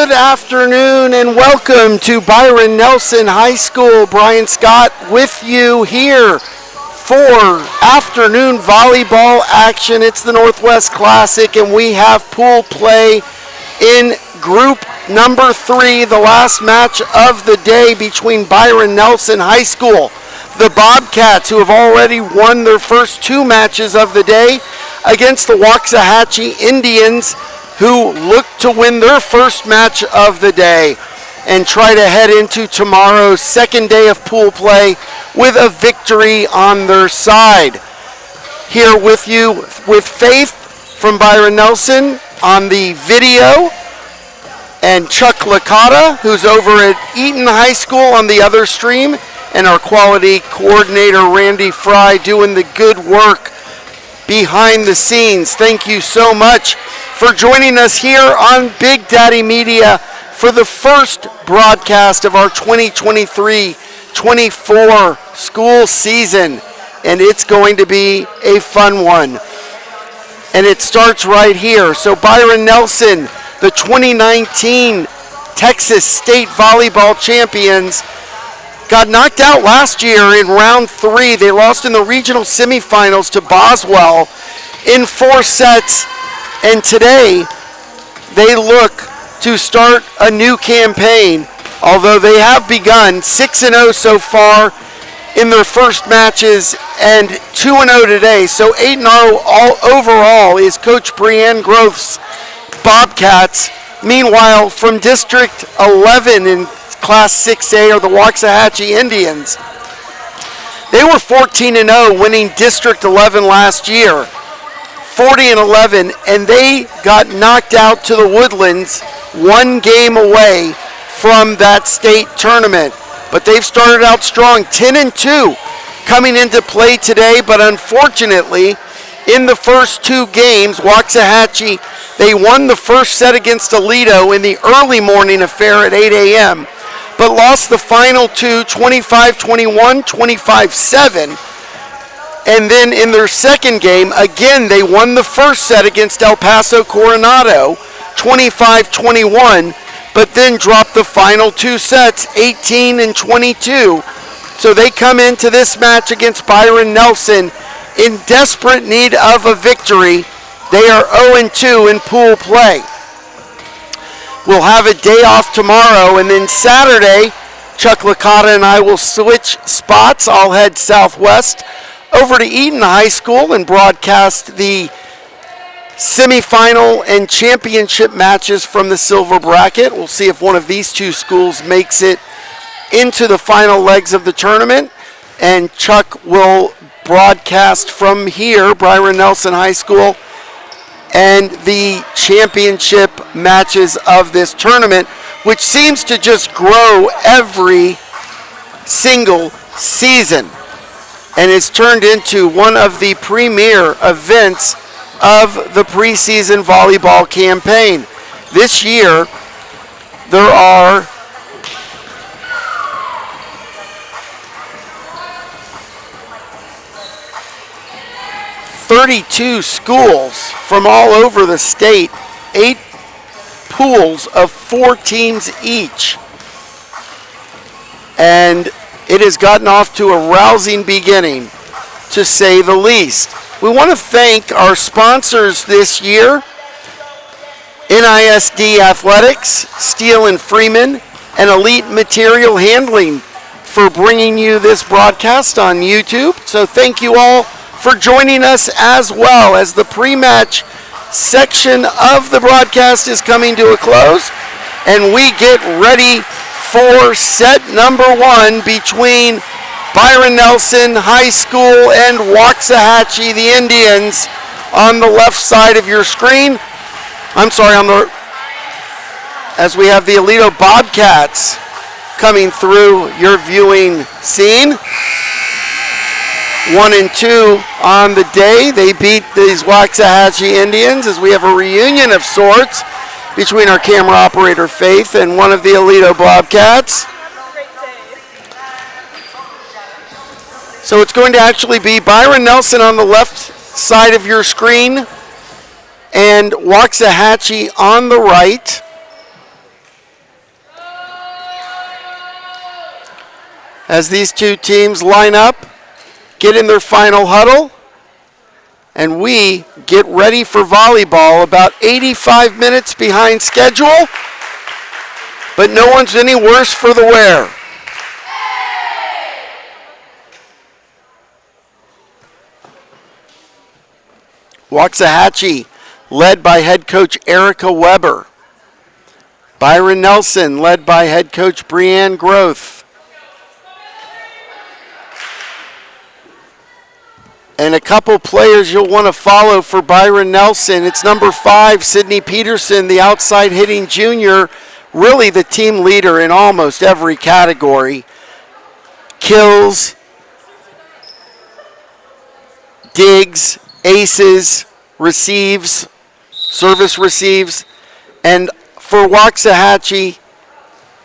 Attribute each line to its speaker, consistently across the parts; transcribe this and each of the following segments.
Speaker 1: Good afternoon and welcome to Byron Nelson High School. Brian Scott with you here for afternoon volleyball action. It's the Northwest Classic and we have pool play in group number 3, the last match of the day between Byron Nelson High School, the Bobcats, who have already won their first 2 matches of the day, against the Waxahachie Indians, who look to win their first match of the day and try to head into tomorrow's second day of pool play with a victory on their side. Here with you with Faith from Byron Nelson on the video, and Chuck Licata, who's over at Eaton High School on the other stream, and our quality coordinator Randy Fry doing the good work behind the scenes. Thank you so much for joining us here on Big Daddy Media for the first broadcast of our 2023-24 school season, and it's going to be a fun one. And it starts right here. So Byron Nelson, the 2019 Texas State Volleyball champions, got knocked out last year in round 3. They lost in the regional semifinals to Boswell in 4 sets. And today, they look to start a new campaign, although they have begun 6-0 so far in their first matches and 2-0 today. So 8-0 all overall is Coach Brianne Groth's Bobcats. Meanwhile, from District 11 in Class 6A are the Waxahachie Indians. They were 14-0, winning District 11 last year. 40-11, and they got knocked out to the Woodlands 1 game away from that state tournament. But they've started out strong, 10-2 coming into play today, but unfortunately, in the first 2 games, Waxahachie, they won the first set against Aledo in the early morning affair at 8 a.m., but lost the final 2, 25-21, 25-7. And then in their second game, again, they won the first set against El Paso Coronado, 25-21, but then dropped the final 2 sets, 18-22. So they come into this match against Byron Nelson in desperate need of a victory. They are 0-2 in pool play. We'll have a day off tomorrow, and then Saturday, Chuck Licata and I will switch spots. I'll head southwest over to Eaton High School and broadcast the semifinal and championship matches from the silver bracket. We'll see if one of these 2 schools makes it into the final legs of the tournament, and Chuck will broadcast from here, Byron Nelson High School, and the championship matches of this tournament, which seems to just grow every single season, and it's turned into one of the premier events of the preseason volleyball campaign. This year, there are 32 schools from all over the state, 8 pools of 4 teams each. And it has gotten off to a rousing beginning, to say the least. We want to thank our sponsors this year, NISD Athletics, Steel and Freeman, and Elite Material Handling for bringing you this broadcast on YouTube. So thank you all for joining us, as well as the pre-match section of the broadcast is coming to a close, and we get ready for set number 1 between Byron Nelson High School and Waxahachie, the Indians, on the left side of your screen. I'm sorry, as we have the Aledo Bobcats coming through your viewing scene. 1-2 on the day. They beat these Waxahachie Indians, as we have a reunion of sorts between our camera operator Faith and one of the Aledo Bobcats. So it's going to actually be Byron Nelson on the left side of your screen and Waxahachie on the right. as these two teams line up, get in their final huddle, and we get ready for volleyball. About 85 minutes behind schedule, but no one's any worse for the wear. Waxahachie, led by head coach Erica Weber. Byron Nelson, led by head coach Breanne Groth. And a couple players you'll want to follow for Byron Nelson. It's number 5, Sydney Peterson, the outside hitting junior, really the team leader in almost every category. Kills, digs, aces, receives, service receives. And for Waxahachie,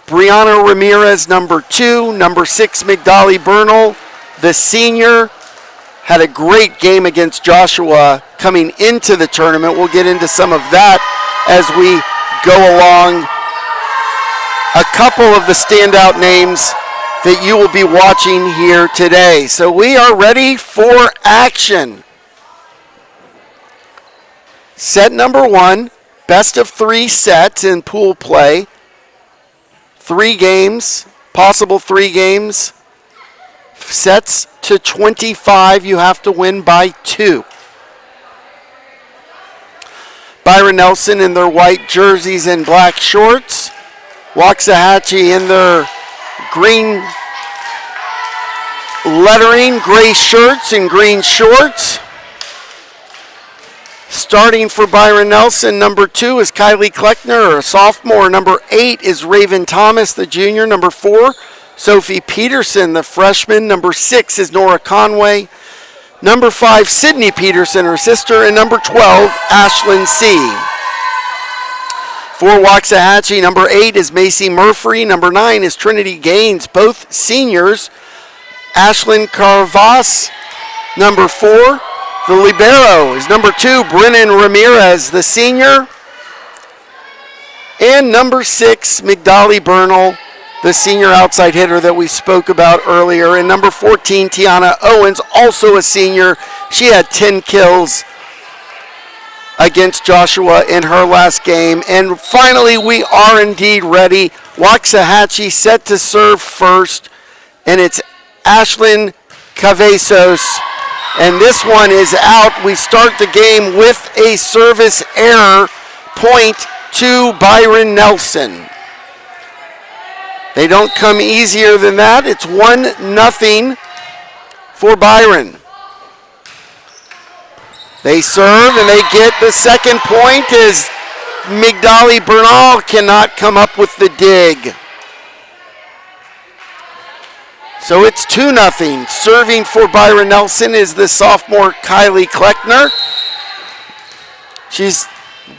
Speaker 1: Brianna Ramirez, number 2, number 6, Migdali Bernal, the senior, had a great game against Joshua coming into the tournament. We'll get into some of that as we go along. A couple of the standout names that you will be watching here today. So we are ready for action. Set number 1, best of 3 sets in pool play. 3 games, possible 3 games. Sets to 25, you have to win by 2. Byron Nelson in their white jerseys and black shorts. Waxahachie in their green lettering, gray shirts and green shorts. Starting for Byron Nelson, number 2 is Kylie Kleckner, a sophomore. Number 8 is Raven Thomas, the junior. Number 4, Sophie Peterson, the freshman. Number 6 is Nora Conway. Number 5, Sydney Peterson, her sister. And number 12, Ashlyn C. For Waxahachie, number 8 is Macy Murphy. Number 9 is Trinity Gaines, both seniors. Ashlyn Carvas. Number 4, the libero is number 2, Brennan Ramirez, the senior. And number 6, Migdali Bernal, the senior outside hitter that we spoke about earlier. And number 14, Tiana Owens, also a senior. She had 10 kills against Joshua in her last game. And finally, we are indeed ready. Waxahachie set to serve first, and it's Ashlyn Cavazos. And this one is out. We start the game with a service error, point to Byron Nelson. They don't come easier than that. It's 1-0 for Byron. They serve and they get the second point as Migdali Bernal cannot come up with the dig. So it's 2-0. Serving for Byron Nelson is the sophomore Kylie Kleckner. She's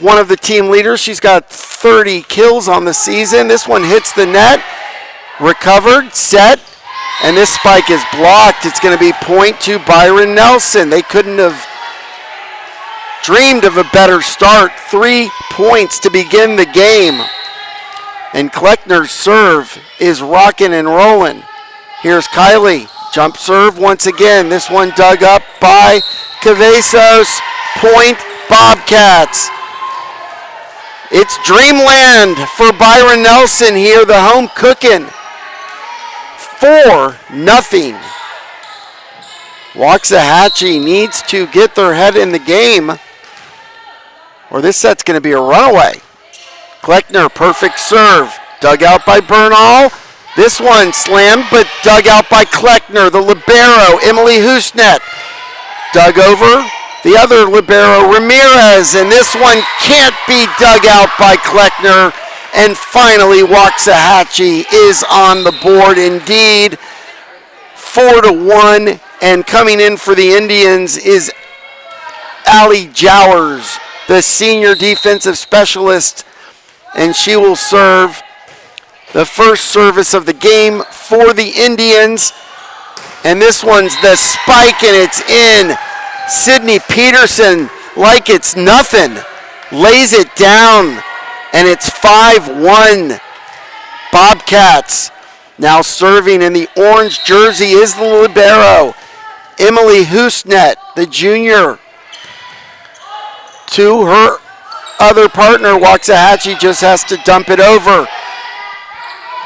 Speaker 1: one of the team leaders. She's got 30 kills on the season. This one hits the net. Recovered, set, and this spike is blocked. It's going to be point to Byron Nelson. They couldn't have dreamed of a better start. 3 points to begin the game. And Kleckner's serve is rocking and rolling. Here's Kylie. Jump serve once again. This one dug up by Cavazos. Point Bobcats. It's dreamland for Byron Nelson here, the home cooking. 4-0. Waxahachie needs to get their head in the game, or this set's going to be a runaway. Kleckner, perfect serve. Dug out by Bernal. This one slammed, but dug out by Kleckner. The libero, Emily Husnet. Dug over the other libero, Ramirez, and this one can't be dug out by Kleckner. And finally, Waxahachie is on the board indeed. 4-1, and coming in for the Indians is Allie Jowers, the senior defensive specialist, and she will serve the first service of the game for the Indians. And this one's the spike, and it's in. Sydney Peterson, like it's nothing, lays it down, and it's 5-1. Bobcats Now serving in the orange jersey is the libero, Emily Husnet, the junior. To her other partner, Waxahachie just has to dump it over.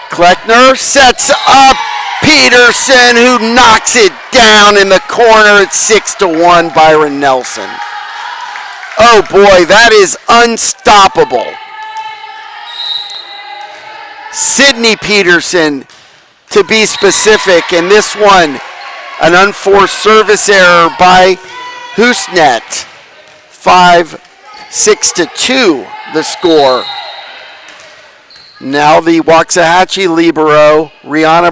Speaker 1: Kleckner sets up Peterson, who knocks it down in the corner. It's 6-1, Byron Nelson. Oh boy, that is unstoppable. Sydney Peterson, to be specific, and this one, an unforced service error by Husnet. 6-2, the score. Now the Waxahachie libero, Brianna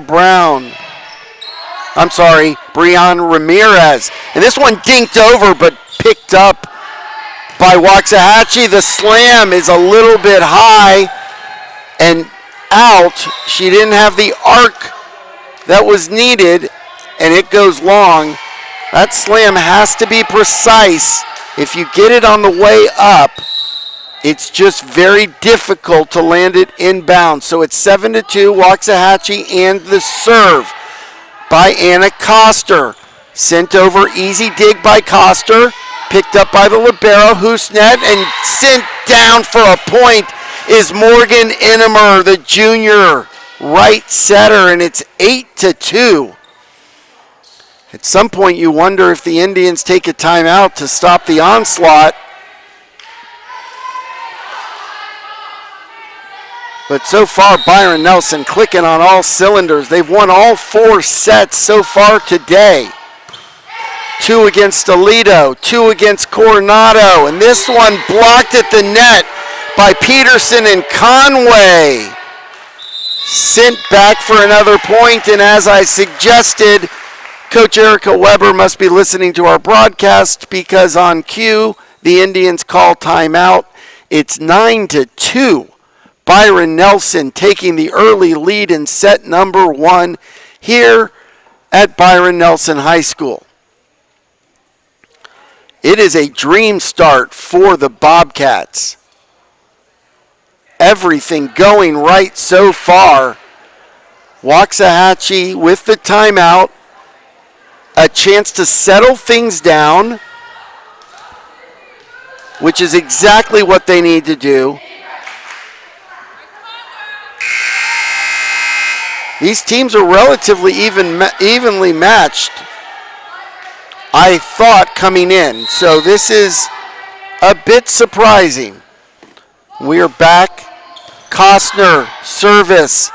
Speaker 1: Ramirez. And this one dinked over but picked up by Waxahachie. The slam is a little bit high and out. She didn't have the arc that was needed, and it goes long. That slam has to be precise. If you get it on the way up, it's just very difficult to land it inbound. So it's 7-2, Waxahachie, and the serve by Anna Koster. Sent over, easy dig by Koster. Picked up by the libero, Husnet, and sent down for a point is Morgan Enemer, the junior right setter, and it's 8-2. At some point, you wonder if the Indians take a timeout to stop the onslaught. But so far, Byron Nelson clicking on all cylinders. They've won all 4 sets so far today. 2 against Alito, 2 against Coronado, and this one blocked at the net by Peterson and Conway. Sent back for another point, and as I suggested, Coach Erica Weber must be listening to our broadcast because on cue, the Indians call timeout. It's 9-2. Byron Nelson taking the early lead in set number 1 here at Byron Nelson High School. It is a dream start for the Bobcats. Everything going right so far. Waxahachie with the timeout. A chance to settle things down, which is exactly what they need to do. These teams are relatively evenly matched, I thought, coming in. So this is a bit surprising. We are back. Costner, service.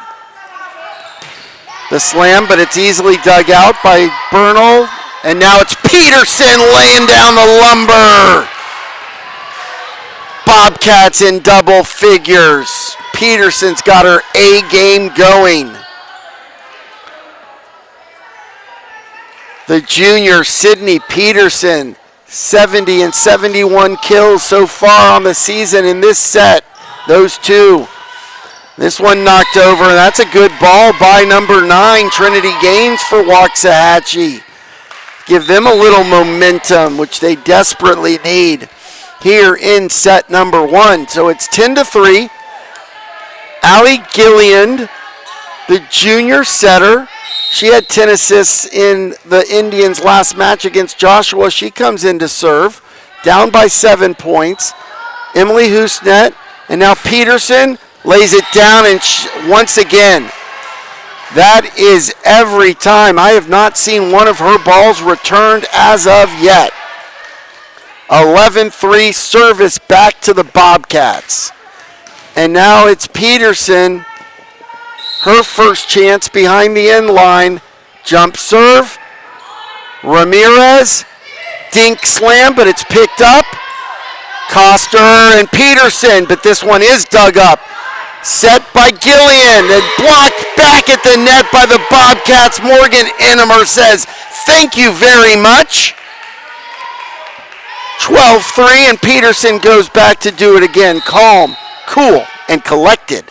Speaker 1: The slam, but it's easily dug out by Bernal. And now it's Peterson laying down the lumber. Bobcats in double figures. Peterson's got her A game going. The junior, Sydney Peterson, 70 and 71 kills so far on the season in this set. Those 2. This one knocked over, and that's a good ball by number 9, Trinity Gaines for Waxahachie. Give them a little momentum, which they desperately need here in set number 1. So it's 10-3. Allie Gilliand, the junior setter. She had 10 assists in the Indians' last match against Joshua. She comes in to serve, down by 7 points. Emily Husnet, and now Peterson lays it down, and once again, that is every time. I have not seen one of her balls returned as of yet. 11-3 service back to the Bobcats. And now it's Peterson, her first chance behind the end line. Jump serve. Ramirez, dink slam, but it's picked up. Koster and Peterson, but this one is dug up. Set by Gillian and blocked back at the net by the Bobcats. Morgan Enemer says, thank you very much. 12-3, and Peterson goes back to do it again. Calm, cool, and collected.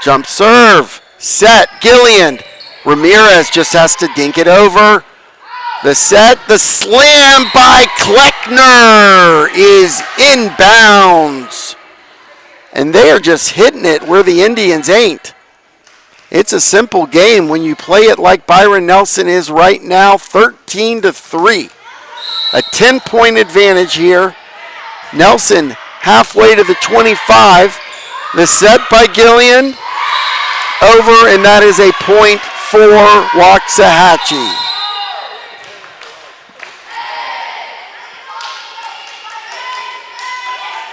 Speaker 1: Jump serve, set, Gillian. Ramirez just has to dink it over. The set, the slam by Kleckner is inbounds. And they are just hitting it where the Indians ain't. It's a simple game when you play it like Byron Nelson is right now, 13-3. A 10-point advantage here. Nelson halfway to the 25. The set by Gillian over, and that is a point for Waxahachie.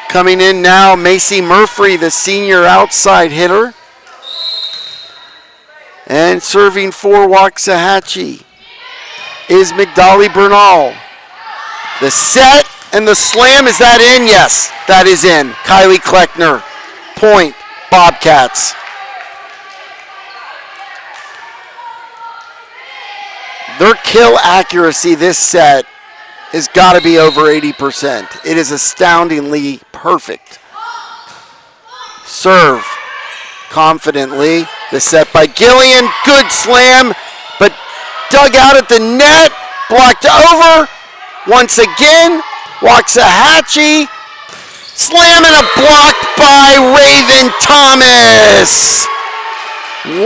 Speaker 1: Coming in now, Macy Murphy, the senior outside hitter. And serving for Waxahachie is Migdali Bernal. The set and the slam, is that in? Yes, that is in. Kylie Kleckner, point, Bobcats. Their kill accuracy this set has got to be over 80%. It is astoundingly perfect. Serve confidently. The set by Gillian. Good slam, but dug out at the net. Blocked over. Once again, Waxahachie. Slam and a block by Raven Thomas.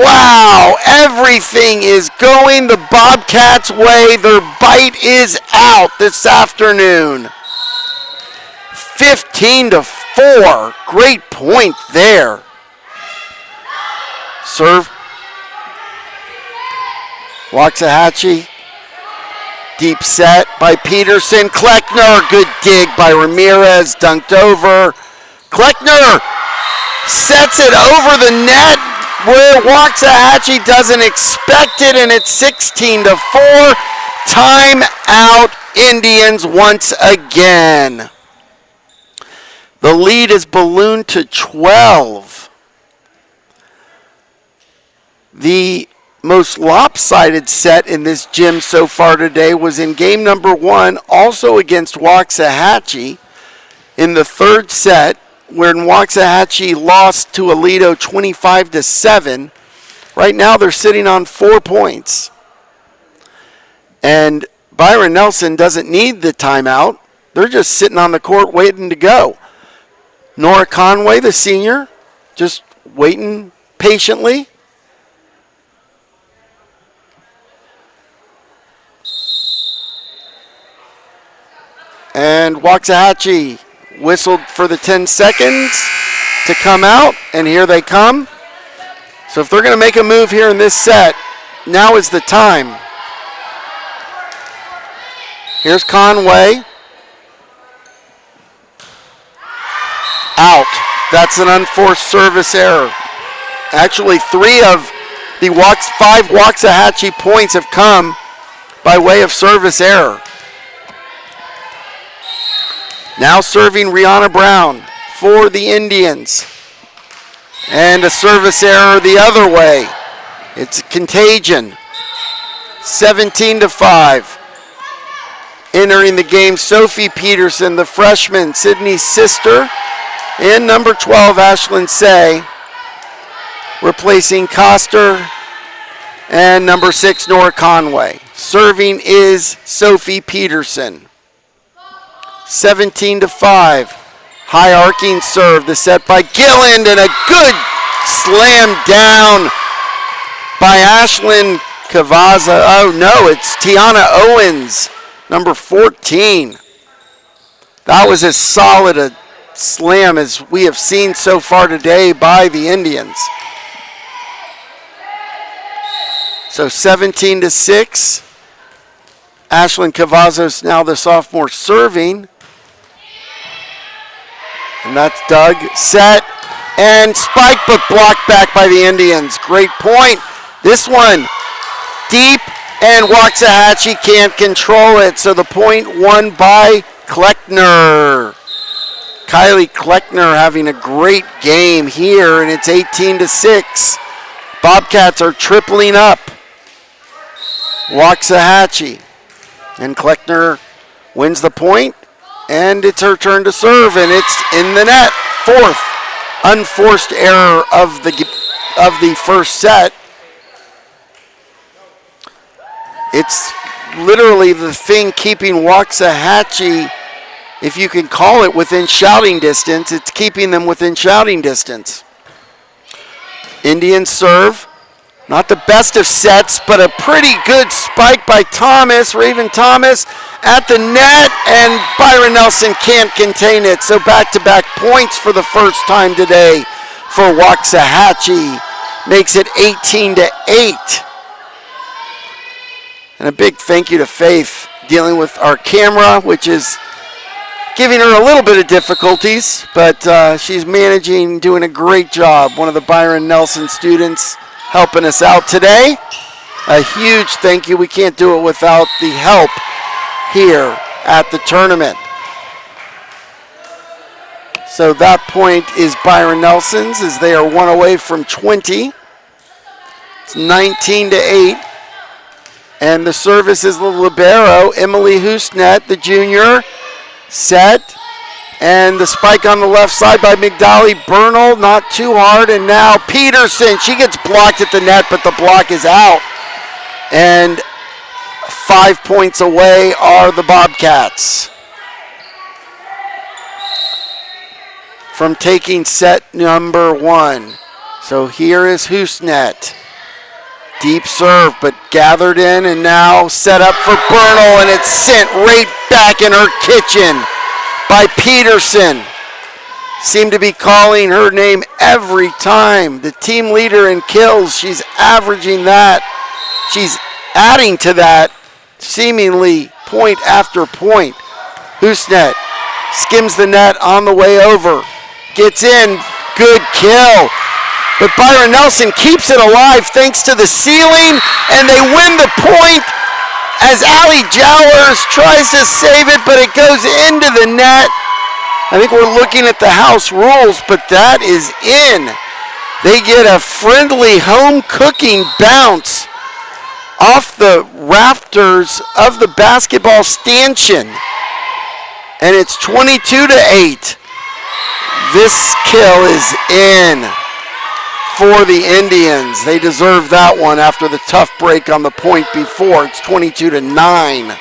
Speaker 1: Wow, everything is going the Bobcats' way. Their bite is out this afternoon. 15-4. Great point there. Serve. Waxahachie. Deep set by Peterson. Kleckner. Good dig by Ramirez. Dunked over. Kleckner sets it over the net where Waxahachie doesn't expect it, and it's 16-4. Time out, Indians once again. The lead is ballooned to 12. The most lopsided set in this gym so far today was in game number 1, also against Waxahachie, in the third set, when Waxahachie lost to Aledo 25-7. Right now they're sitting on 4 points. And Byron Nelson doesn't need the timeout. They're just sitting on the court waiting to go. Nora Conway, the senior, just waiting patiently. And Waxahachie whistled for the 10 seconds to come out, and here they come. So if they're going to make a move here in this set, now is the time. Here's Conway. Out. That's an unforced service error. Actually, 3 of the 5 Waxahachie points have come by way of service error. Now serving Rihanna Brown for the Indians. And a service error the other way. It's a contagion. 17-5. Entering the game, Sophie Peterson, the freshman, Sydney's sister, and number 12, Ashlyn Say, replacing Coster, and number 6, Nora Conway. Serving is Sophie Peterson. 17-5. High arcing serve. The set by Gilland, and a good slam down by Ashlyn Cavaza. Oh no, it's Tiana Owens, number 14. That was as solid a slam as we have seen so far today by the Indians. So 17-6. Ashlyn Cavazos now the sophomore serving. And that's Doug. Set and spike, but blocked back by the Indians. Great point. This one deep, and Waxahachie can't control it. So the point won by Kleckner. Kylie Kleckner having a great game here, and it's 18-6. Bobcats are tripling up. Waxahachie. And Kleckner wins the point. And it's her turn to serve, and it's in the net. 4th unforced error of the first set. It's literally the thing keeping Waxahachie, if you can call it, within shouting distance. It's keeping them within shouting distance. Indians serve. Not the best of sets, but a pretty good spike by Thomas, Raven Thomas, at the net, and Byron Nelson can't contain it. So back-to-back points for the first time today for Waxahachie. Makes it 18-8. And a big thank you to Faith, dealing with our camera, which is giving her a little bit of difficulties, but she's managing, doing a great job. One of the Byron Nelson students helping us out today. A huge thank you. We can't do it without the help here at the tournament. So that point is Byron Nelson's as they are one away from 20. It's 19-8. And the service is the libero, Emily Husnet, the junior, set. And the spike on the left side by Migdali Bernal, not too hard. And now Peterson, she gets blocked at the net, but the block is out. And 5 points away are the Bobcats from taking set number 1. So here is Husnet. Deep serve, but gathered in and now set up for Bernal, and it's sent right back in her kitchen by Peterson. Seem to be calling her name every time. The team leader in kills, she's averaging that. She's adding to that seemingly point after point. Husnet skims the net on the way over. Gets in, good kill. But Byron Nelson keeps it alive thanks to the ceiling, and they win the point as Allie Jowers tries to save it, but it goes into the net. I think we're looking at the house rules, but that is in. They get a friendly home cooking bounce off the rafters of the basketball stanchion, and it's 22-8. This kill is in for the Indians. They deserve that one after the tough break on the point before. It's 22-9.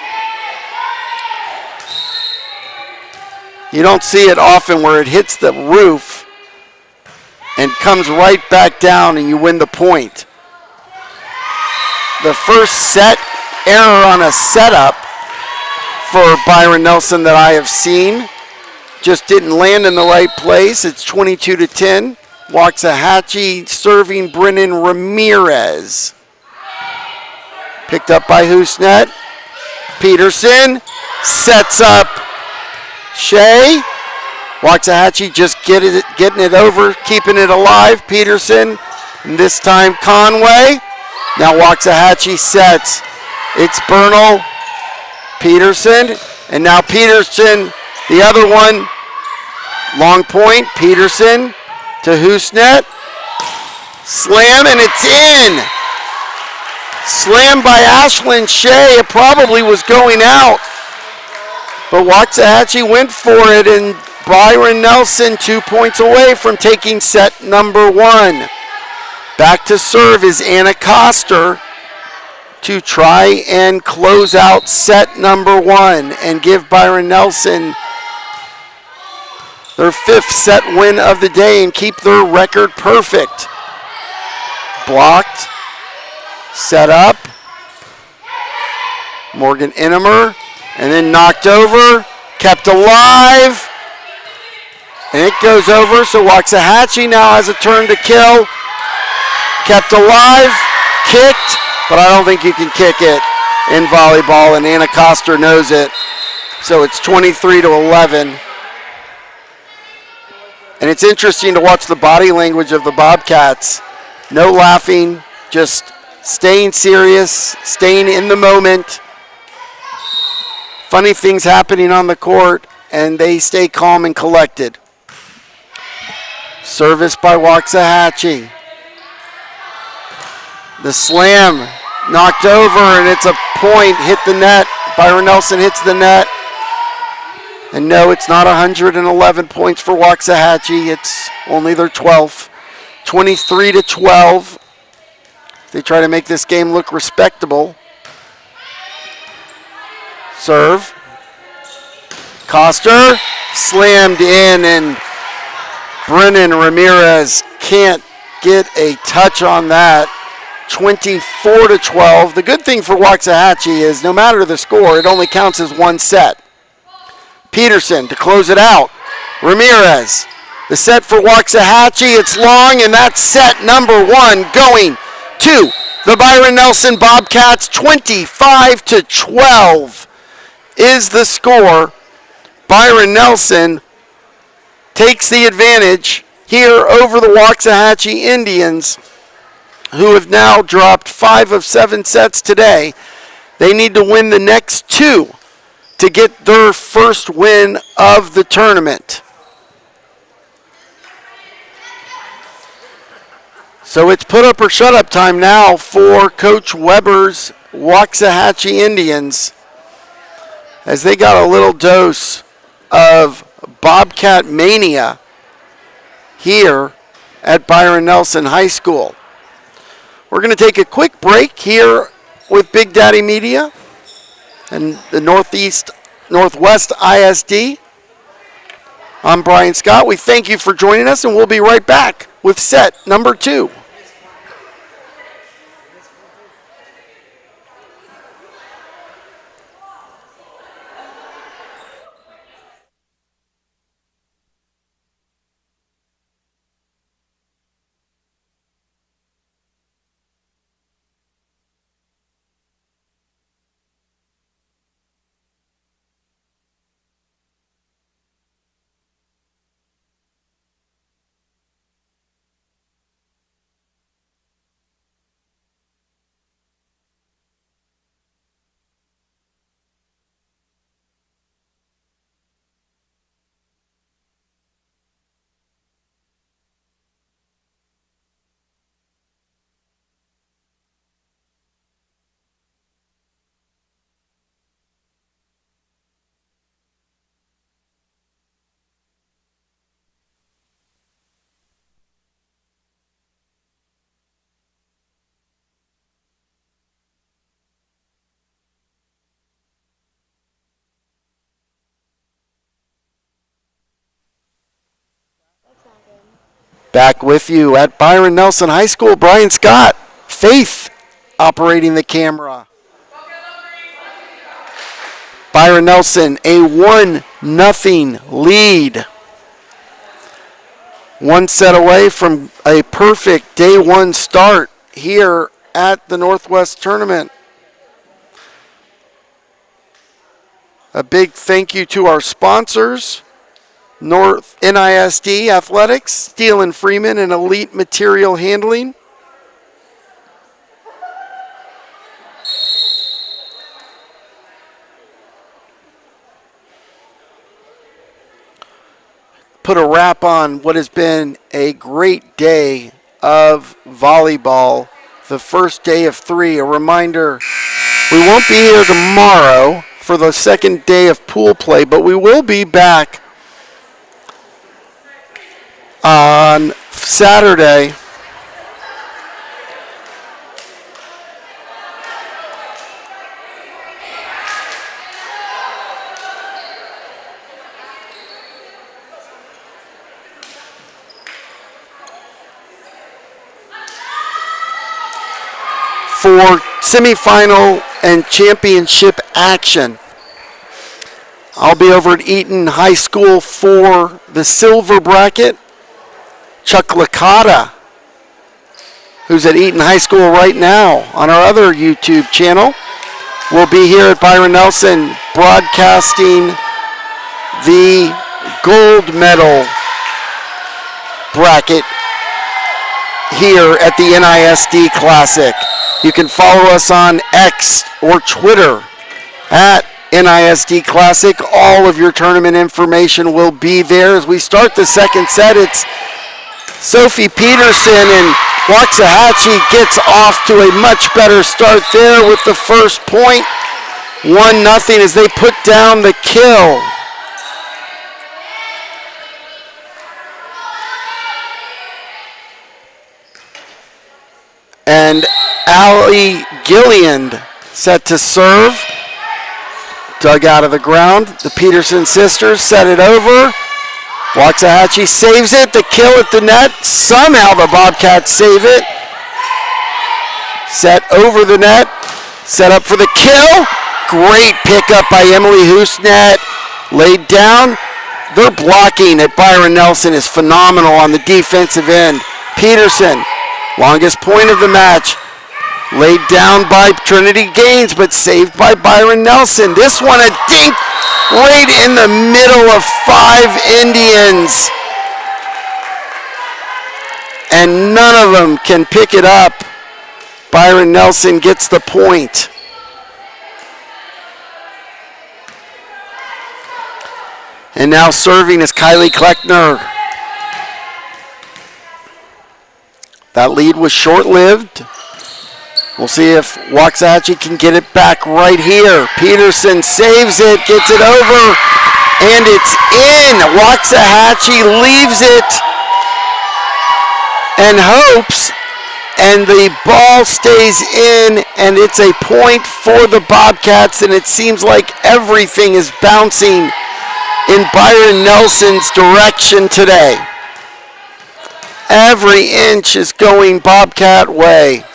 Speaker 1: You don't see it often where it hits the roof and comes right back down and you win the point. The first set error on a setup for Byron Nelson that I have seen just didn't land in the right place. It's 22-10. Waxahachie serving Brennan Ramirez. Picked up by Husnet. Peterson sets up Shea. Waxahachie just getting it over, keeping it alive. Peterson, and this time Conway. Now Waxahachie sets. It's Bernal, Peterson, and now Peterson, the other one. Long point, Peterson to Husnet. Slam, and it's in. Slam by Ashlyn Shea. It probably was going out, but Waxahachie went for it, and Byron Nelson 2 points away from taking set number 1. Back to serve is Anna Koster to try and close out set number 1 and give Byron Nelson their 5th set win of the day and keep their record perfect. Blocked, set up, Morgan Innemer, and then knocked over, kept alive, and it goes over, so Waxahachie now has a turn to kill. Kept alive, kicked, but I don't think you can kick it in volleyball, and Anna Koster knows it. So it's 23-11. And it's interesting to watch the body language of the Bobcats. No laughing, just staying serious, staying in the moment. Funny things happening on the court, and they stay calm and collected. Service by Waxahachie. The slam knocked over, and it's a point, hit the net. Byron Nelson hits the net. And no, it's not 111 points for Waxahachie. It's only their 12th. 23-12. They try to make this game look respectable. Serve. Koster slammed in, and Brennan Ramirez can't get a touch on that. 24-12. The good thing for Waxahachie is no matter the score, it only counts as one set. Peterson to close it out. Ramirez, the set for Waxahachie. It's long, and that's set number one going to the Byron Nelson Bobcats. 25-12 is the score. Byron Nelson takes the advantage here over the Waxahachie Indians, who have now dropped 5 of 7 sets today. They need to win the next 2 to get their first win of the tournament. So it's put up or shut up time now for Coach Weber's Waxahachie Indians, as they got a little dose of Bobcat mania here at Byron Nelson High School. We're going to take a quick break here with Big Daddy Media and the Northwest ISD. I'm Brian Scott. We thank you for joining us, and we'll be right back with set number 2. Back with you at Byron Nelson High School. Brian Scott, Faith operating the camera. Byron Nelson, a 1-0 lead. One set away from a perfect day one start here at the Northwest Tournament. A big thank you to our sponsors, North NISD Athletics, Steel and Freeman, and Elite Material Handling. Put a wrap on what has been a great day of volleyball. The first day of 3. A reminder, we won't be here tomorrow for the second day of pool play, but we will be back on Saturday. For semifinal and championship action. I'll be over at Eaton High School for the silver bracket. Chuck Licata, who's at Eaton High School right now on our other YouTube channel, will be here at Byron Nelson broadcasting the gold medal bracket here at the NISD Classic. You can follow us on X or Twitter at NISD Classic. All of your tournament information will be there. As we start the second set, it's Sophie Peterson, and Waxahachie gets off to a much better start there with the first point. 1-0 as they put down the kill. And Allie Gilliand set to serve. Dug out of the ground. The Peterson sisters set it over. Waxahachie saves it. The kill at the net. Somehow the Bobcats save it. Set over the net. Set up for the kill. Great pickup by Emily Hoosnet. Laid down. Their blocking at Byron Nelson is phenomenal on the defensive end. Peterson, longest point of the match. Laid down by Trinity Gaines, but saved by Byron Nelson. This one a dink right in the middle of 5 Indians. And none of them can pick it up. Byron Nelson gets the point. And now serving is Kylie Kleckner. That lead was short-lived. We'll see if Waxahachie can get it back right here. Peterson saves it, gets it over, and it's in. Waxahachie leaves it and hopes, and the ball stays in, and it's a point for the Bobcats, and it seems like everything is bouncing in Byron Nelson's direction today. Every inch is going Bobcat way,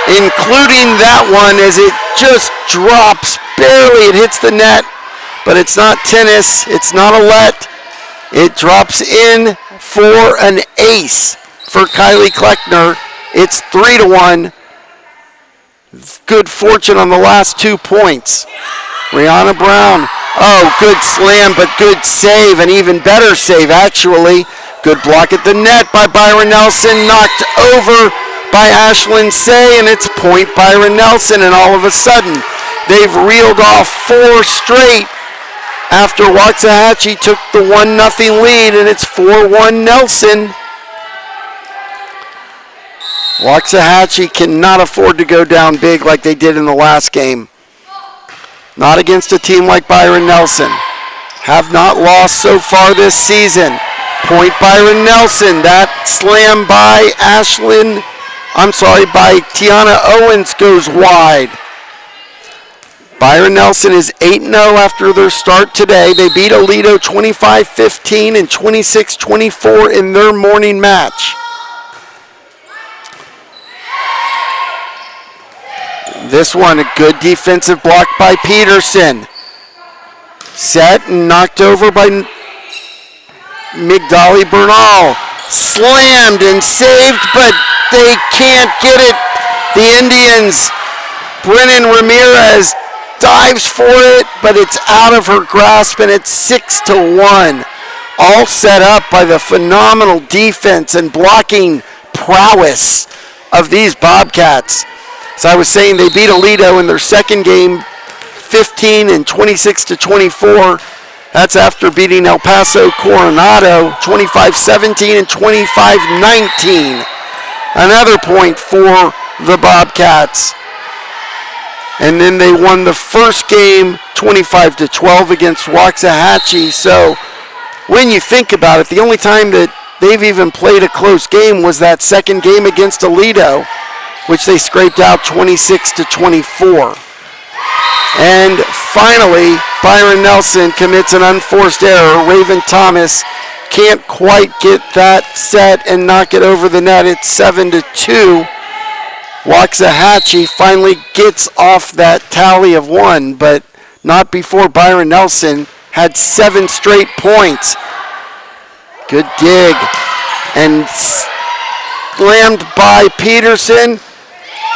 Speaker 1: including that one as it just drops barely. It hits the net, but it's not tennis. It's not a let. It drops in for an ace for Kylie Kleckner. It's 3-1. Good fortune on the last 2 points. Rihanna Brown. Oh, good slam, but good save. An even better save, actually. Good block at the net by Byron Nelson. Knocked over by Ashlyn Say, and it's point Byron Nelson. And all of a sudden, they've reeled off 4 straight after Waxahachie took the 1-0 lead, and it's 4-1 Nelson. Waxahachie cannot afford to go down big like they did in the last game. Not against a team like Byron Nelson. Have not lost so far this season. Point Byron Nelson. That slam by by Tiana Owens goes wide. Byron Nelson is 8-0 after their start today. They beat Aledo 25-15 and 26-24 in their morning match. This one, a good defensive block by Peterson. Set and knocked over by Migdali Bernal. Slammed and saved, but they can't get it. The Indians, Brennan Ramirez dives for it, but it's out of her grasp, and it's 6-1. All set up by the phenomenal defense and blocking prowess of these Bobcats. As I was saying, they beat Aledo in their second game, 15 and 26-24. That's after beating El Paso Coronado 25-17 and 25-19. Another point for the Bobcats. And then they won the first game 25-12 against Waxahachie. So when you think about it, the only time that they've even played a close game was that second game against Aledo, which they scraped out 26-24. And finally, Byron Nelson commits an unforced error. Raven Thomas can't quite get that set and knock it over the net. It's 7-2. Waxahachie finally gets off that tally of 1, but not before Byron Nelson had 7 straight points. Good dig. And slammed by Peterson.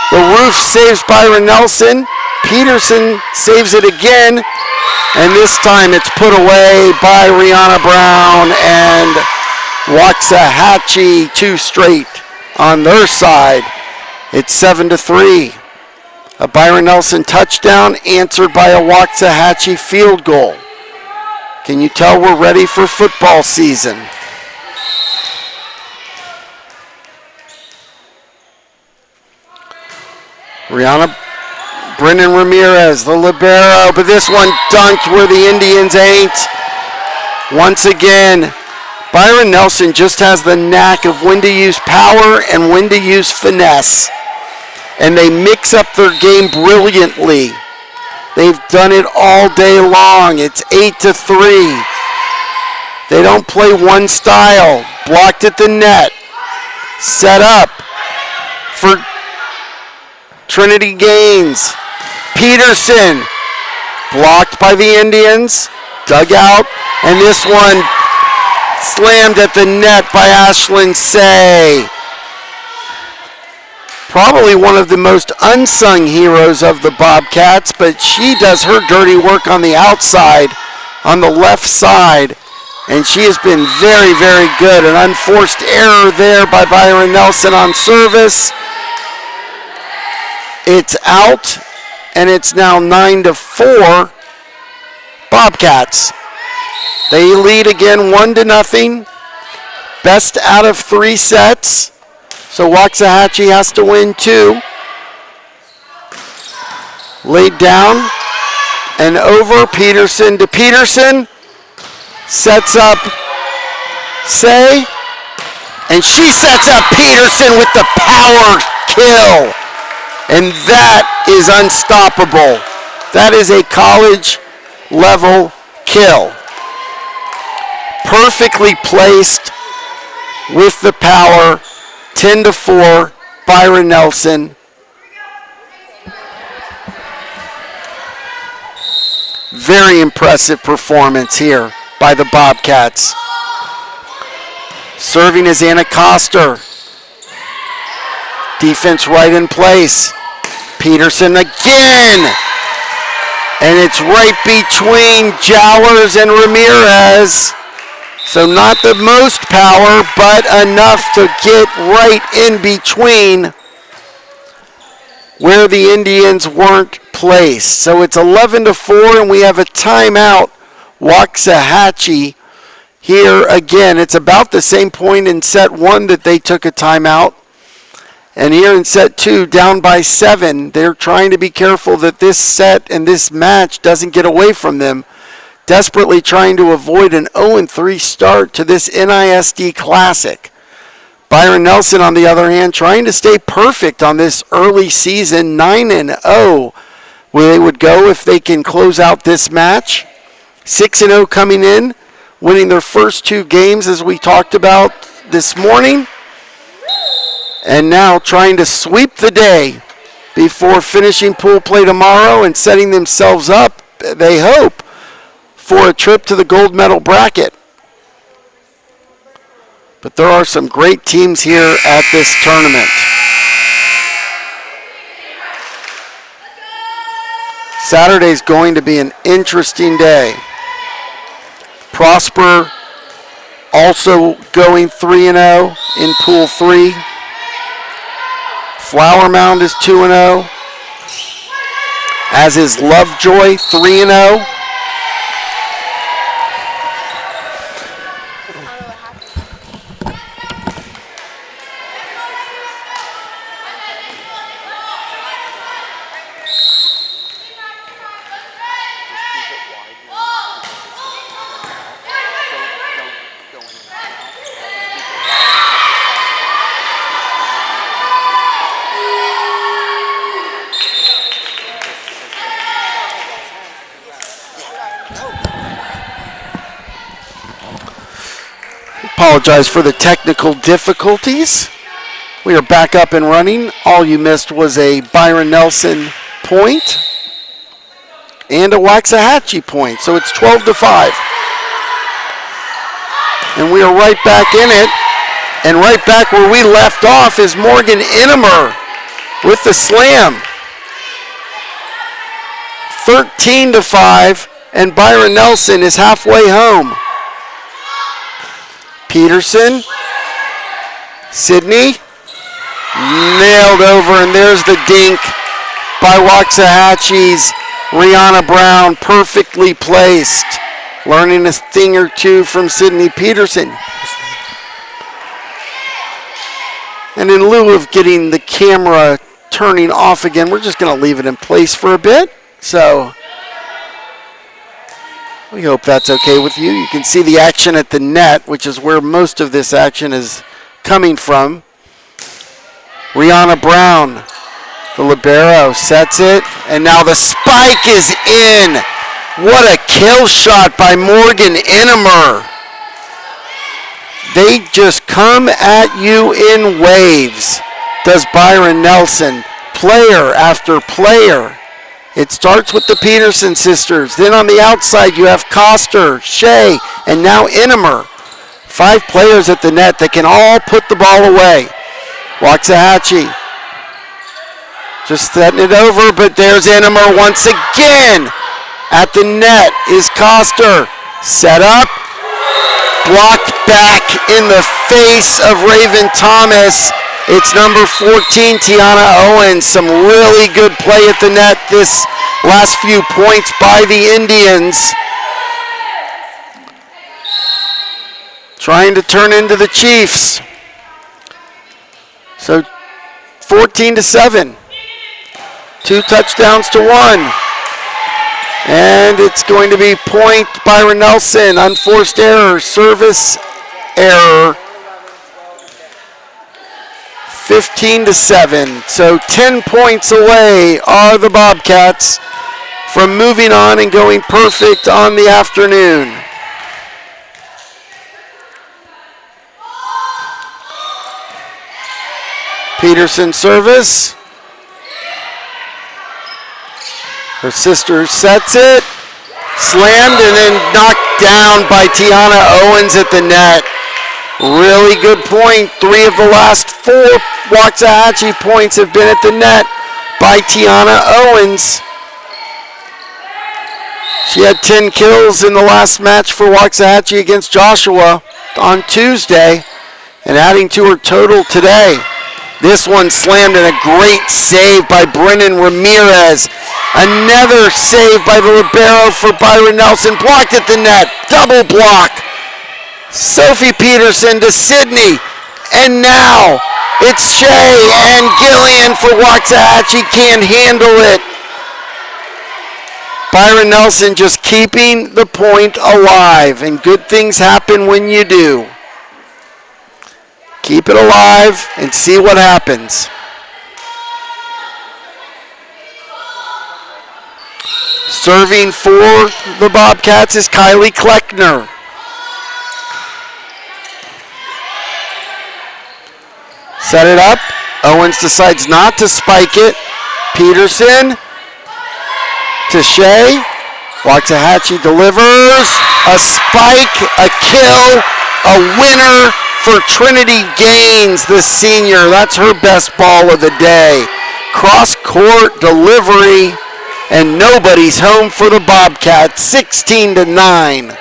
Speaker 1: The roof saves Byron Nelson. Peterson saves it again. And this time it's put away by Rihanna Brown, and Waxahachie 2 straight on their side. It's 7-3. A Byron Nelson touchdown answered by a Waxahachie field goal. Can you tell we're ready for football season? Brennan Ramirez, the libero, but this one dunked where the Indians ain't. Once again, Byron Nelson just has the knack of when to use power and when to use finesse. And they mix up their game brilliantly. They've done it all day long. It's 8-3. They don't play one style. Blocked at the net. Set up for Trinity Gaines. Peterson, blocked by the Indians, dug out, and this one slammed at the net by Ashlyn Say. Probably one of the most unsung heroes of the Bobcats, but she does her dirty work on the outside, on the left side, and she has been very, very good. An unforced error there by Byron Nelson on service. It's out, and it's now 9-4 Bobcats. They lead again 1-0. Best out of 3 sets. So Waxahachie has to win 2. Laid down and over. Peterson to Peterson. Sets up Say. And she sets up Peterson with the power kill. And that is unstoppable. That is a college level kill. Perfectly placed with the power. 10-4, Byron Nelson. Very impressive performance here by the Bobcats. Serving is Anna Koster. Defense right in place. Peterson again. And it's right between Jowers and Ramirez. So not the most power, but enough to get right in between where the Indians weren't placed. So it's 11-4, and we have a timeout. Waxahachie here again. It's about the same point in set 1 that they took a timeout. And here in set 2, down by 7, they're trying to be careful that this set and this match doesn't get away from them. Desperately trying to avoid an 0-3 start to this NISD Classic. Byron Nelson, on the other hand, trying to stay perfect on this early season, 9-0, where they would go if they can close out this match. 6-0 coming in, winning their first 2 games, as we talked about this morning. And now trying to sweep the day before finishing pool play tomorrow and setting themselves up, they hope, for a trip to the gold medal bracket. But there are some great teams here at this tournament. Saturday's going to be an interesting day. Prosper also going 3-0 in Pool 3. Flower Mound is 2-0. As is Lovejoy, 3-0. Apologize for the technical difficulties. We are back up and running. All you missed was a Byron Nelson point and a Waxahachie point. So it's 12-5. And we are right back in it. And right back where we left off is Morgan Innemer with the slam. 13-5, and Byron Nelson is halfway home. Peterson, Sydney, nailed over, and there's the dink by Waxahachie's Rihanna Brown, perfectly placed. Learning a thing or two from Sydney Peterson. And in lieu of getting the camera turning off again, we're just going to leave it in place for a bit. So we hope that's okay with you. You can see the action at the net, which is where most of this action is coming from. Rihanna Brown, the libero, sets it, and now the spike is in. What a kill shot by Morgan Innemer. They just come at you in waves. does Byron Nelson, player after player. It starts with the Peterson sisters. Then on the outside you have Coster, Shea, and now Innemer. 5 players at the net that can all put the ball away. Waxahachie just setting it over, but there's Innemer once again. At the net is Coster. Set up. Blocked back in the face of Raven Thomas. It's number 14, Tiana Owens. Some really good play at the net this last few points by the Indians. Trying to turn into the Chiefs. So 14-7. 2 touchdowns to 1. And it's going to be point Byron Nelson. Unforced error, service error. 15-7. So 10 points away are the Bobcats from moving on and going perfect on the afternoon. Peterson service. Her sister sets it. Slammed and then knocked down by Tiana Owens at the net. Really good point. 3 of the last 4 Waxahachie points have been at the net by Tiana Owens. She had 10 kills in the last match for Waxahachie against Joshua on Tuesday, and adding to her total today. This one slammed and a great save by Brennan Ramirez. Another save by the libero for Byron Nelson. Blocked at the net. Double block. Sophie Peterson to Sydney. And now it's Shea and Gillian for Waxahachie. Can't handle it. Byron Nelson just keeping the point alive. And good things happen when you do. Keep it alive and see what happens. Serving for the Bobcats is Kylie Kleckner. Set it up. Owens decides not to spike it. Peterson to Shea. Waxahachie delivers. A spike, a kill, a winner for Trinity Gaines, the senior. That's her best ball of the day. Cross-court delivery, and nobody's home for the Bobcats, 16-9.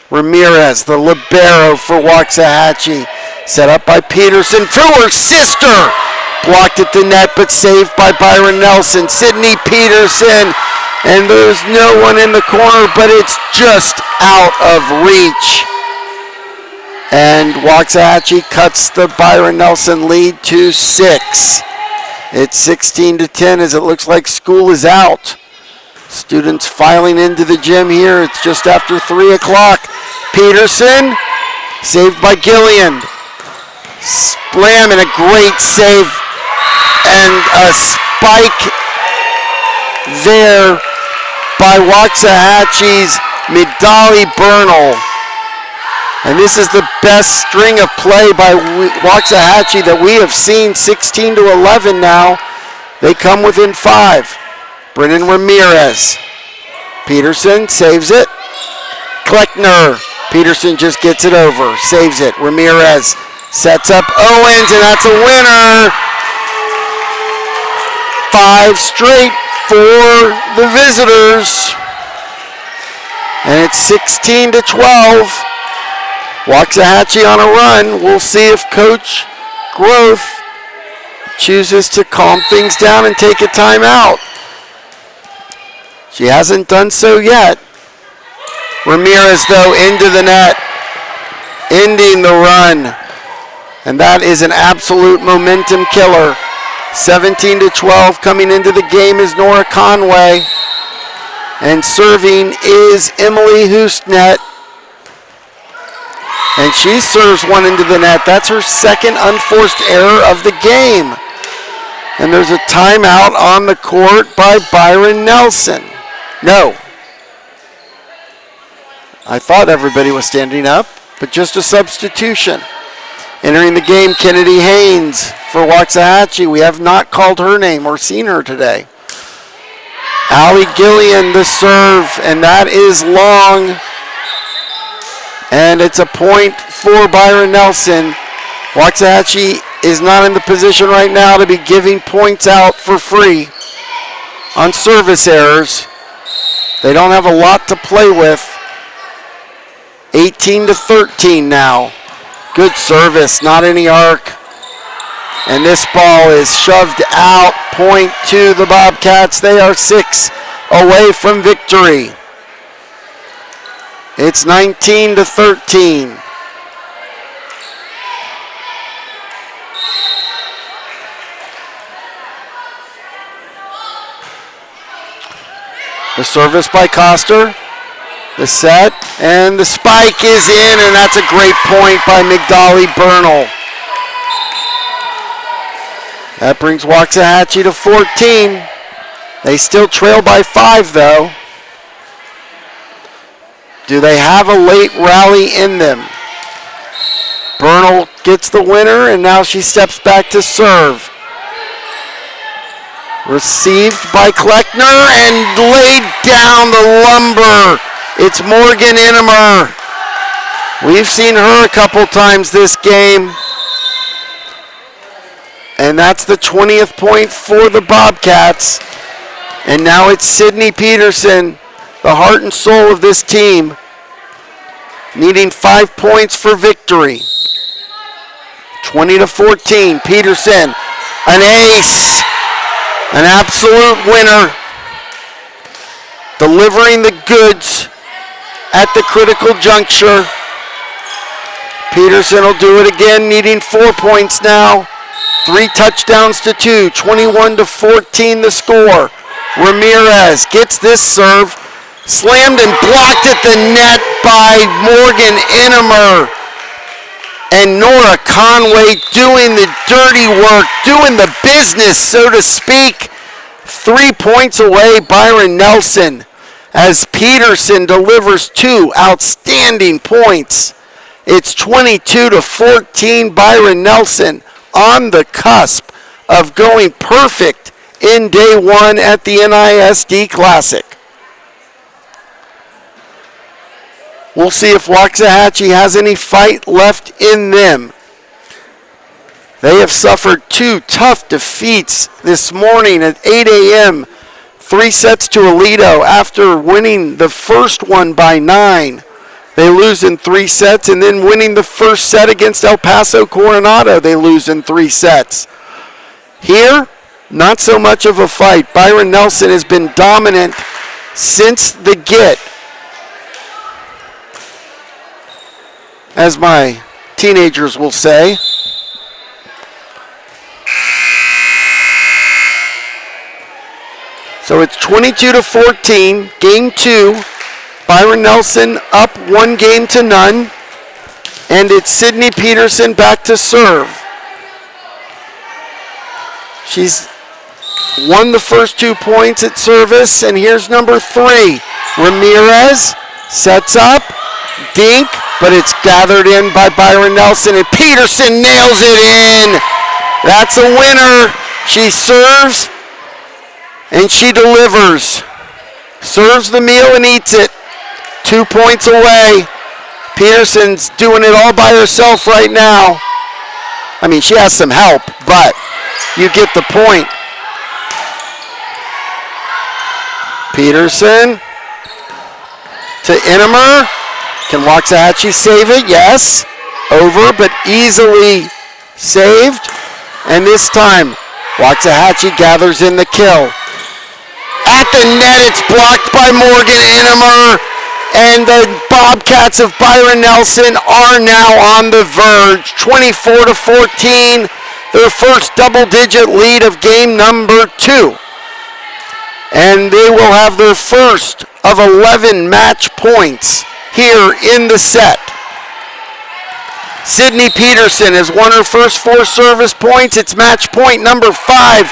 Speaker 1: Ramirez, the libero for Waxahachie. Set up by Peterson to her sister. Blocked at the net, but saved by Byron Nelson. Sydney Peterson. And there's no one in the corner, but it's just out of reach. And Waxahachie cuts the Byron Nelson lead to 6. It's 16-10 as it looks like school is out. Students filing into the gym here. It's just after 3 o'clock. Peterson, saved by Gillian. Slam and a great save. And a spike there by Waxahachie's Midali Bernal. And this is the best string of play by Waxahachie that we have seen, 16-11 now. They come within 5. Brennan Ramirez. Peterson saves it. Kleckner. Peterson just gets it over, saves it. Ramirez sets up Owens, and that's a winner. 5 straight for the visitors. And it's 16-12. Waxahachie on a run. We'll see if Coach Groth chooses to calm things down and take a timeout. She hasn't done so yet. Ramirez, though, into the net, ending the run. And that is an absolute momentum killer. 17-12 coming into the game is Nora Conway. And serving is Emily Hoostnet. And she serves one into the net. That's her second unforced error of the game. And there's a timeout on the court by Byron Nelson. No. I thought everybody was standing up. but just a substitution. Entering the game, Kennedy Haynes for Waxahachie. We have not called her name or seen her today. Allie Gillian, the serve, and that is long. And it's a point for Byron Nelson. Waxahachie is not in the position right now to be giving points out for free on service errors. They don't have a lot to play with. 18-13 now. Good service, not any arc. And this ball is shoved out. Point to the Bobcats. They are 6 away from victory. It's 19-13. The service by Coster. The set, and the spike is in, and that's a great point by Migdali Bernal. That brings Waxahachie to 14. They still trail by 5, though. Do they have a late rally in them? Bernal gets the winner, and now she steps back to serve. Received by Kleckner and laid down the lumber. It's Morgan Innemer. We've seen her a couple times this game. And that's the 20th point for the Bobcats. And now it's Sydney Peterson, the heart and soul of this team, needing 5 points for victory. 20-14, Peterson, an ace, an absolute winner, delivering the goods at the critical juncture. Peterson will do it again, needing 4 points now. 3 touchdowns to 2, 21-14 the score. Ramirez gets this serve, slammed and blocked at the net by Morgan Innemer. And Nora Conway doing the dirty work, doing the business, so to speak. 3 points away, Byron Nelson, as Peterson delivers 2 outstanding points. It's 22-14, Byron Nelson on the cusp of going perfect in day 1 at the NISD Classic. We'll see if Waxahachie has any fight left in them. They have suffered 2 tough defeats this morning at 8 a.m. 3 sets to Aledo after winning the first one by 9. They lose in 3 sets, and then winning the first set against El Paso Coronado, they lose in 3 sets. Here, not so much of a fight. Byron Nelson has been dominant since the get, as my teenagers will say. So it's 22-14, game 2. Byron Nelson up 1 game to none. And it's Sydney Peterson back to serve. She's won the first 2 points at service, and here's number 3. Ramirez sets up, dink, but it's gathered in by Byron Nelson, and Peterson nails it in. That's a winner. She serves, and she delivers. Serves the meal and eats it. 2 points away. Peterson's doing it all by herself right now. I mean, she has some help, but you get the point. Peterson to Innemer. Can Waxahachie save it? Yes. Over, but easily saved. And this time, Waxahachie gathers in the kill. At the net, it's blocked by Morgan Innemer. And the Bobcats of Byron Nelson are now on the verge. 24-14, their first double-digit lead of game number 2. And they will have their first of 11 match points here in the set. Sydney Peterson has won her first 4 service points. It's match point number 5.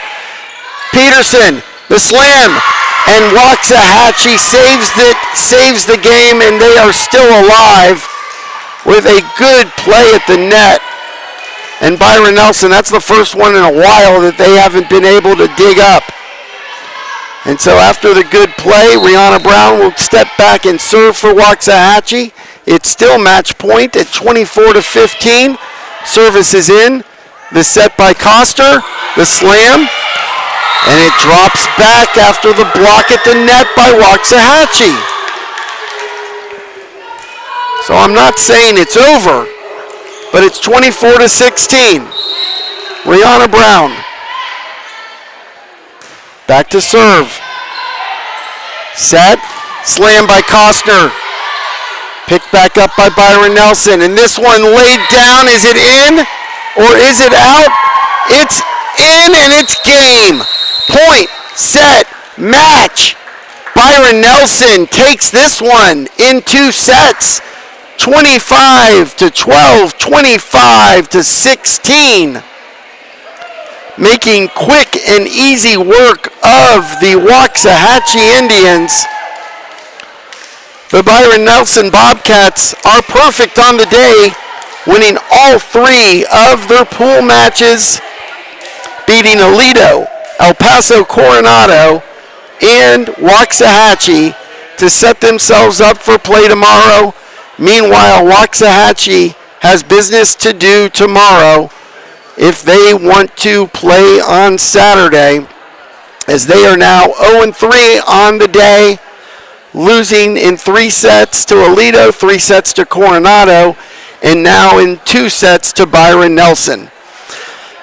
Speaker 1: Peterson, the slam, and Waxahachie saves the game, and they are still alive. with a good play at the net. And Byron Nelson, that's the first one in a while that they haven't been able to dig up. And so after the good play, Rihanna Brown will step back and serve for Waxahachie. It's still match point at 24-15. Service is in. The set by Coster, the slam, and it drops back after the block at the net by Waxahachie. So I'm not saying it's over, but it's 24-16. Rihanna Brown. Back to serve. Set. Slam by Costner. Picked back up by Byron Nelson. And this one laid down. Is it in or is it out? It's in and it's game. Point, set, match. Byron Nelson takes this one in 2 sets. 25-12, 25-16. Making quick and easy work of the Waxahachie Indians. The Byron Nelson Bobcats are perfect on the day, winning all 3 of their pool matches, beating Aledo, El Paso Coronado, and Waxahachie to set themselves up for play tomorrow. Meanwhile, Waxahachie has business to do tomorrow if they want to play on Saturday, as they are now 0-3 on the day, losing in 3 sets to Aledo, 3 sets to Coronado, and now in 2 sets to Byron Nelson.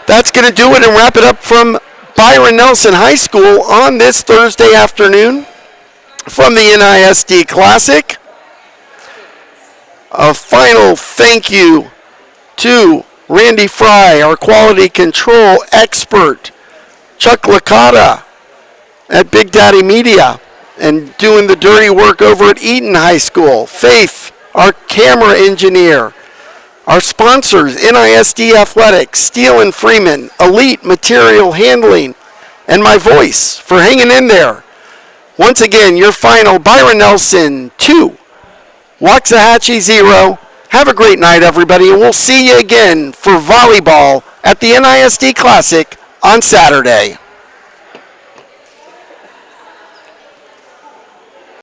Speaker 1: That's going to do it and wrap it up from Byron Nelson High School on this Thursday afternoon from the NISD Classic. A final thank you to Randy Fry, our quality control expert, Chuck Licata at Big Daddy Media, and doing the dirty work over at Eaton High School. Faith, our camera engineer. Our sponsors, NISD Athletics, Steel and Freeman, Elite Material Handling, and my voice for hanging in there. Once again, your final, Byron Nelson 2, Waxahachie 0. Have a great night, everybody, and we'll see you again for volleyball at the NISD Classic on Saturday.